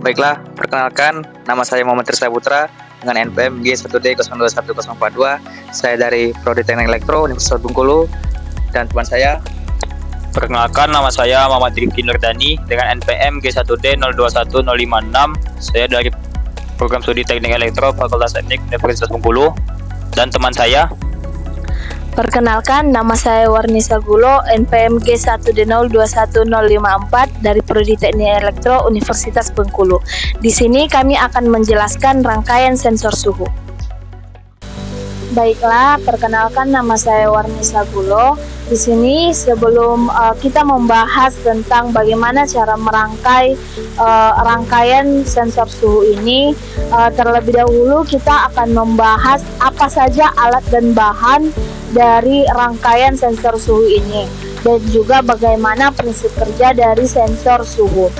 Baiklah, perkenalkan, nama saya Muhammad Rizal Putra dengan NPM G1D021042. Saya dari Prodi Teknik Elektro Universitas Bengkulu, dan teman saya. Perkenalkan, nama saya Muhammad Rifki Nurdani dengan NPM G1D021056. Saya dari Program Studi Teknik Elektro Fakultas Teknik Universitas Bengkulu, dan teman saya. Perkenalkan, nama saya Warni Sagulo, NPM G1D021054 dari Prodi Teknik Elektro Universitas Bengkulu. Di sini kami akan menjelaskan rangkaian sensor suhu. Baiklah, perkenalkan, nama saya Warni Sagulo. Di sini sebelum kita membahas tentang bagaimana cara merangkai rangkaian sensor suhu ini, terlebih dahulu kita akan membahas apa saja alat dan bahan dari rangkaian sensor suhu ini, dan juga bagaimana prinsip kerja dari sensor suhu.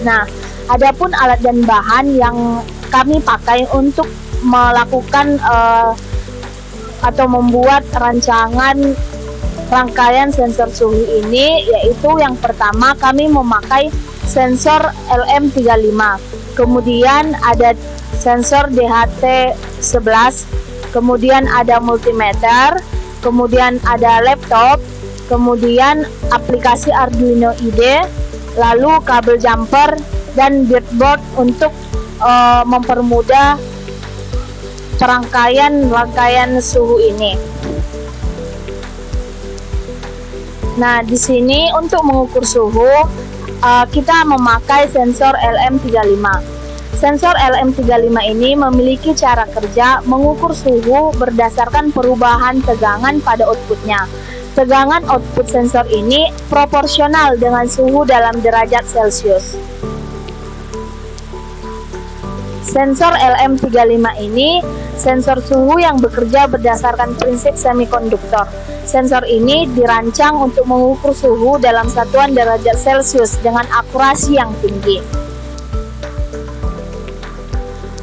Nah, adapun alat dan bahan yang kami pakai untuk melakukan atau membuat rancangan rangkaian sensor suhu ini, yaitu yang pertama kami memakai sensor LM35, kemudian ada sensor DHT11, kemudian ada multimeter, kemudian ada laptop, kemudian aplikasi Arduino IDE, lalu kabel jumper dan breadboard untuk mempermudah rangkaian suhu ini. Nah, di sini untuk mengukur suhu kita memakai sensor LM35. Sensor LM35 ini memiliki cara kerja mengukur suhu berdasarkan perubahan tegangan pada outputnya. Tegangan output sensor ini proporsional dengan suhu dalam derajat Celcius. Sensor LM35 ini sensor suhu yang bekerja berdasarkan prinsip semikonduktor. Sensor ini dirancang untuk mengukur suhu dalam satuan derajat Celcius dengan akurasi yang tinggi.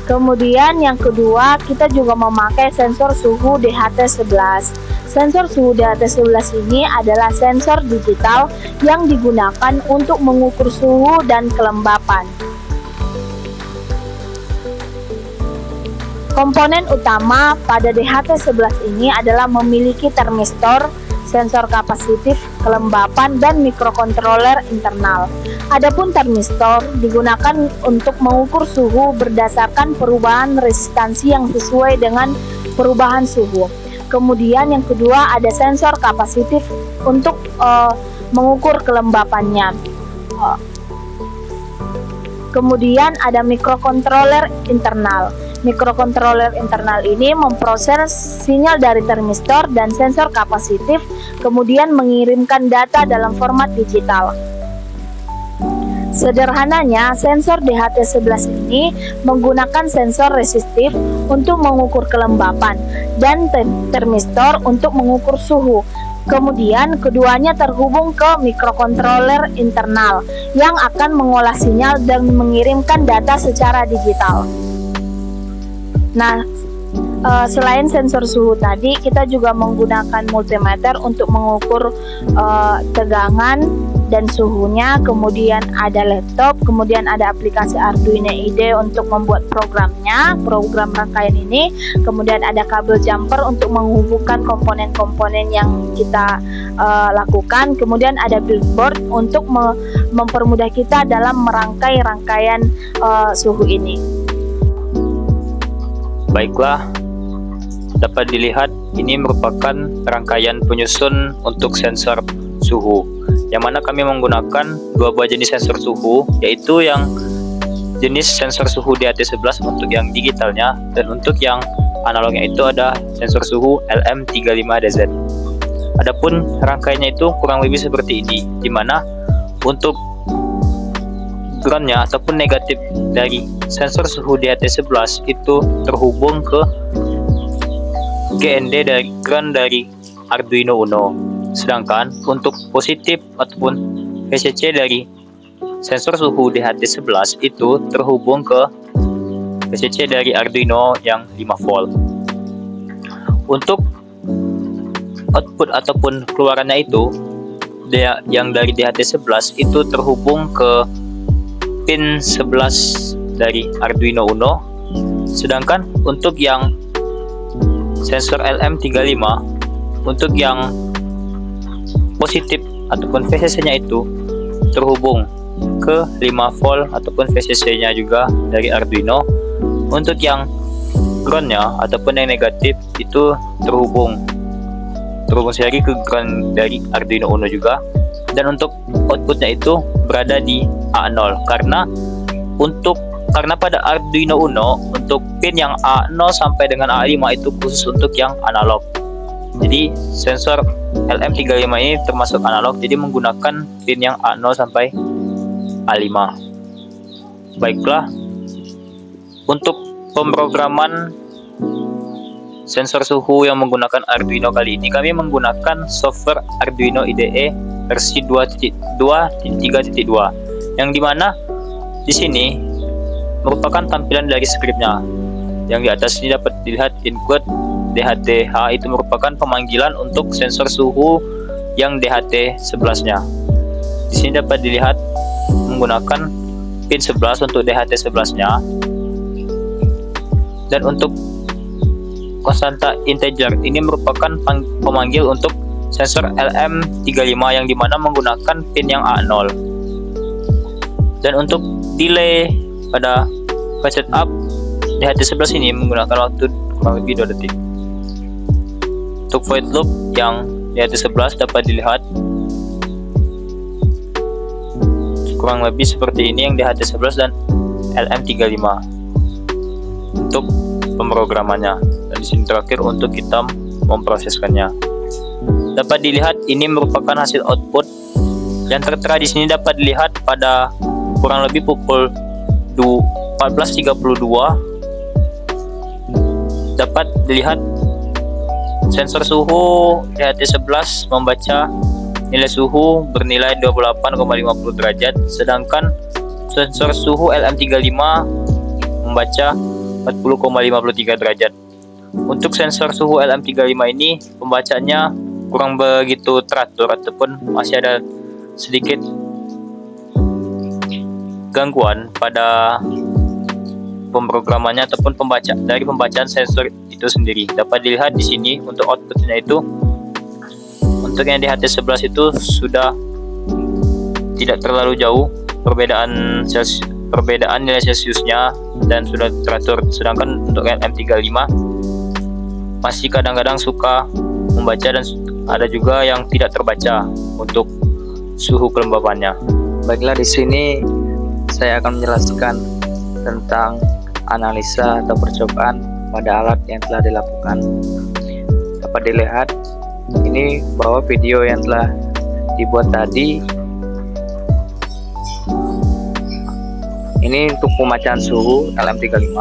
Kemudian yang kedua, kita juga memakai sensor suhu DHT11. Sensor suhu DHT11 ini adalah sensor digital yang digunakan untuk mengukur suhu dan kelembapan. Komponen utama pada DHT11 ini adalah memiliki termistor, sensor kapasitif, kelembapan, dan mikrokontroler internal. Adapun termistor digunakan untuk mengukur suhu berdasarkan perubahan resistansi yang sesuai dengan perubahan suhu. Kemudian yang kedua ada sensor kapasitif untuk mengukur kelembapannya. Kemudian ada mikrokontroler internal. Mikrokontroler internal ini memproses sinyal dari termistor dan sensor kapasitif, kemudian mengirimkan data dalam format digital. Sederhananya, sensor DHT11 ini menggunakan sensor resistif untuk mengukur kelembapan dan termistor untuk mengukur suhu. Kemudian keduanya terhubung ke mikrokontroler internal yang akan mengolah sinyal dan mengirimkan data secara digital. Nah, selain sensor suhu tadi, kita juga menggunakan multimeter untuk mengukur tegangan dan suhunya. Kemudian ada laptop, kemudian ada aplikasi Arduino IDE untuk membuat programnya, program rangkaian ini. Kemudian ada kabel jumper untuk menghubungkan komponen-komponen yang kita lakukan. Kemudian ada breadboard untuk mempermudah kita dalam merangkai rangkaian suhu ini. Baiklah, dapat dilihat ini merupakan rangkaian penyusun untuk sensor suhu, yang mana kami menggunakan dua buah jenis sensor suhu, yaitu yang jenis sensor suhu DHT11 untuk yang digitalnya, dan untuk yang analognya itu ada sensor suhu LM35DZ. Adapun rangkaiannya itu kurang lebih seperti ini, di mana untuk groundnya ataupun negatif dari sensor suhu DHT11 itu terhubung ke GND dari ground dari Arduino Uno. Sedangkan untuk positif ataupun VCC dari sensor suhu DHT11 itu terhubung ke VCC dari Arduino yang 5 volt. Untuk output ataupun keluarannya itu yang dari DHT11 itu terhubung ke pin 11 dari Arduino Uno. Sedangkan untuk yang sensor LM35, untuk yang positif ataupun VCC-nya itu terhubung ke 5 volt ataupun VCC-nya juga dari Arduino. Untuk yang ground-nya ataupun yang negatif itu terhubung seri ke ground dari Arduino Uno juga. Dan untuk outputnya itu berada di A0 karena pada Arduino Uno untuk pin yang A0 sampai dengan A5 itu khusus untuk yang analog. Jadi sensor LM35 ini termasuk analog, jadi menggunakan pin yang A0 sampai A5. Baiklah, untuk pemrograman sensor suhu yang menggunakan Arduino kali ini, kami menggunakan software Arduino IDE versi 2.2.3.2, yang dimana di sini merupakan tampilan dari skripnya. Yang di atas ini dapat dilihat include DHT. Itu merupakan pemanggilan untuk sensor suhu yang DHT 11-nya. Di sini dapat dilihat menggunakan pin 11 untuk DHT 11-nya. Dan untuk konstanta integer ini merupakan pemanggil untuk sensor LM35 yang dimana menggunakan pin yang A0. Dan untuk delay pada setup DHT11 ini menggunakan waktu kurang lebih 2 detik. Untuk void loop yang DHT11 dapat dilihat kurang lebih seperti ini yang DHT11 dan LM35 untuk pemrogramannya. Dan di sini terakhir untuk kita memproseskannya. Dapat dilihat ini merupakan hasil output yang tertera di sini. Dapat dilihat pada kurang lebih pukul 14.32 dapat dilihat sensor suhu DHT11 membaca nilai suhu bernilai 28,50 derajat, sedangkan sensor suhu LM35 membaca 40,53 derajat. Untuk sensor suhu LM35 ini pembacanya kurang begitu teratur ataupun masih ada sedikit gangguan pada pemrogramannya ataupun pembacaan sensor itu sendiri. Dapat dilihat di sini untuk outputnya itu, untuk yang DHT11 itu sudah tidak terlalu jauh perbedaan nilai celciusnya dan sudah teratur, sedangkan untuk LM35 masih kadang-kadang suka membaca dan ada juga yang tidak terbaca untuk suhu kelembabannya. Baiklah, di sini saya akan menjelaskan tentang analisa atau percobaan pada alat yang telah dilakukan. Dapat dilihat ini bahwa video yang telah dibuat tadi ini untuk pembacaan suhu LM35.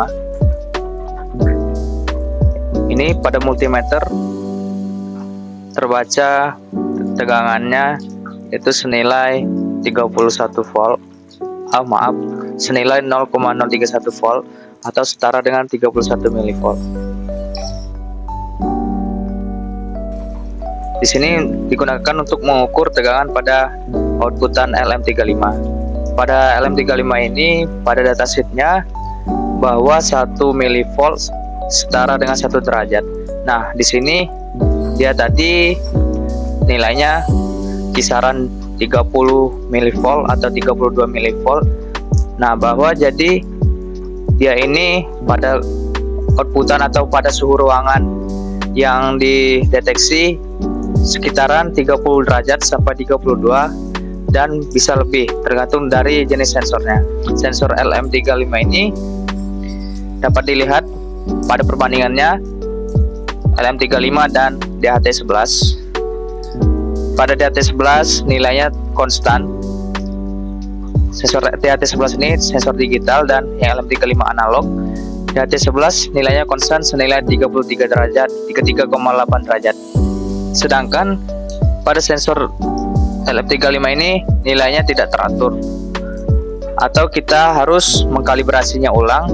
Ini pada multimeter terbaca tegangannya itu senilai 31 volt. Senilai 0,031 volt atau setara dengan 31 mV. Di sini digunakan untuk mengukur tegangan pada outputan LM35. Pada LM35 ini pada datasheetnya bahwa 1 mV setara dengan 1 derajat. Nah, di sini dia tadi nilainya kisaran 30 mV atau 32 mV. Nah, bahwa jadi dia ini pada outputan atau pada suhu ruangan yang dideteksi sekitaran 30 derajat sampai 32 dan bisa lebih tergantung dari jenis sensornya. Sensor LM35 ini dapat dilihat pada perbandingannya LM35 dan DHT11. Pada DHT11 nilainya konstan. Sensor DHT11 ini sensor digital dan yang LM35 analog. DHT11 nilainya konstan senilai 33 derajat, 33,8 derajat. Sedangkan pada sensor LM35 ini nilainya tidak teratur, atau kita harus mengkalibrasinya ulang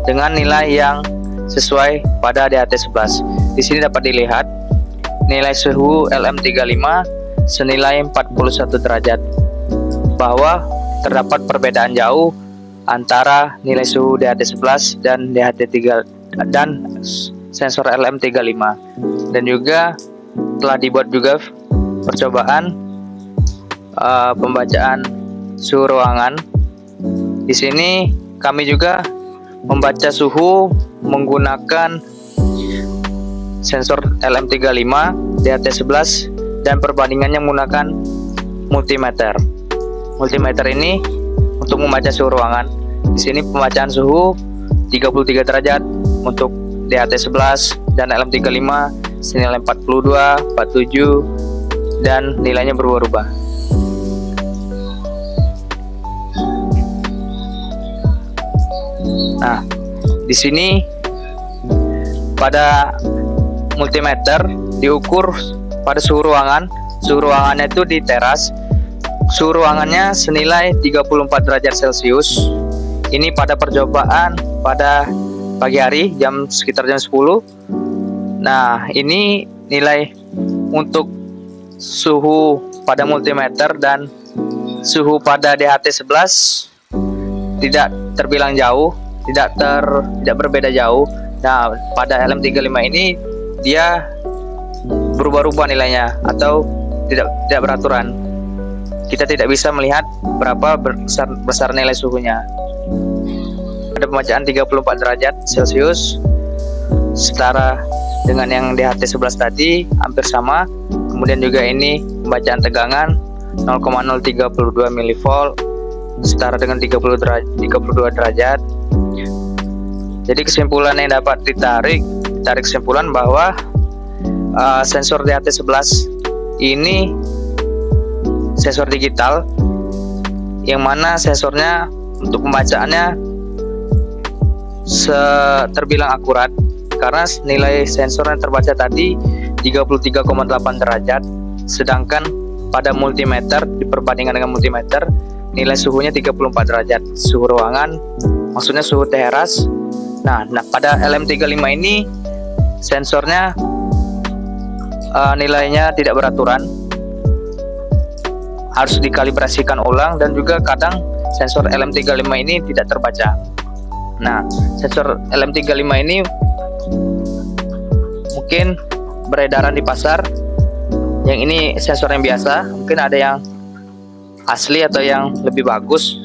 dengan nilai yang sesuai pada DHT11. Di sini dapat dilihat nilai suhu LM35 senilai 41 derajat, bahwa terdapat perbedaan jauh antara nilai suhu DHT11 dan DHT3 dan sensor LM35. Dan juga telah dibuat juga percobaan pembacaan suhu ruangan. Di sini kami juga membaca suhu menggunakan sensor LM35, DHT11, dan perbandingannya menggunakan multimeter. Multimeter ini untuk membaca suhu ruangan. Di sini pembacaan suhu 33 derajat untuk DHT11 dan LM35 senilai 42, 47 dan nilainya berubah-ubah. Nah, di sini pada multimeter diukur pada suhu ruangan. Suhu ruangannya itu di teras. Suhu ruangannya senilai 34 derajat Celcius. Ini pada percobaan pada pagi hari sekitar jam 10. Nah, ini nilai untuk suhu pada multimeter dan suhu pada DHT11 tidak terbilang jauh, tidak berbeda jauh. Nah, pada LM35 ini dia berubah-ubah nilainya atau tidak beraturan. Kita tidak bisa melihat berapa besar nilai suhunya. Ada pembacaan 34 derajat Celcius setara dengan yang DHT11 tadi, hampir sama. Kemudian juga ini pembacaan tegangan 0,032 mV setara dengan 32 derajat. Jadi kesimpulan yang dapat ditarik kesimpulan bahwa sensor DHT11 ini sensor digital yang mana sensornya untuk pembacaannya terbilang akurat karena nilai sensor yang terbaca tadi 33,8 derajat, sedangkan pada multimeter diperbandingkan dengan multimeter nilai suhunya 34 derajat suhu ruangan, maksudnya suhu teras. Nah, pada LM35 ini sensornya nilainya tidak beraturan, harus dikalibrasikan ulang, dan juga kadang sensor LM35 ini tidak terbaca. Nah, sensor LM35 ini mungkin beredaran di pasar. Yang ini sensor yang biasa, mungkin ada yang asli atau yang lebih bagus.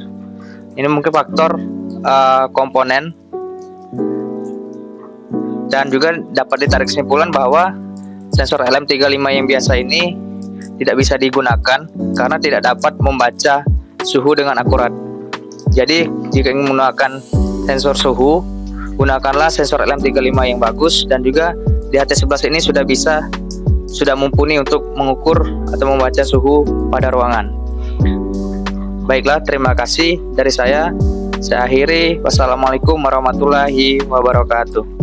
Ini mungkin faktor komponen. Dan juga dapat ditarik kesimpulan bahwa sensor LM35 yang biasa ini tidak bisa digunakan karena tidak dapat membaca suhu dengan akurat. Jadi jika ingin menggunakan sensor suhu, gunakanlah sensor LM35 yang bagus, dan juga DHT11 ini sudah mumpuni untuk mengukur atau membaca suhu pada ruangan. Baiklah, terima kasih dari saya. Saya akhiri. Wassalamualaikum warahmatullahi wabarakatuh.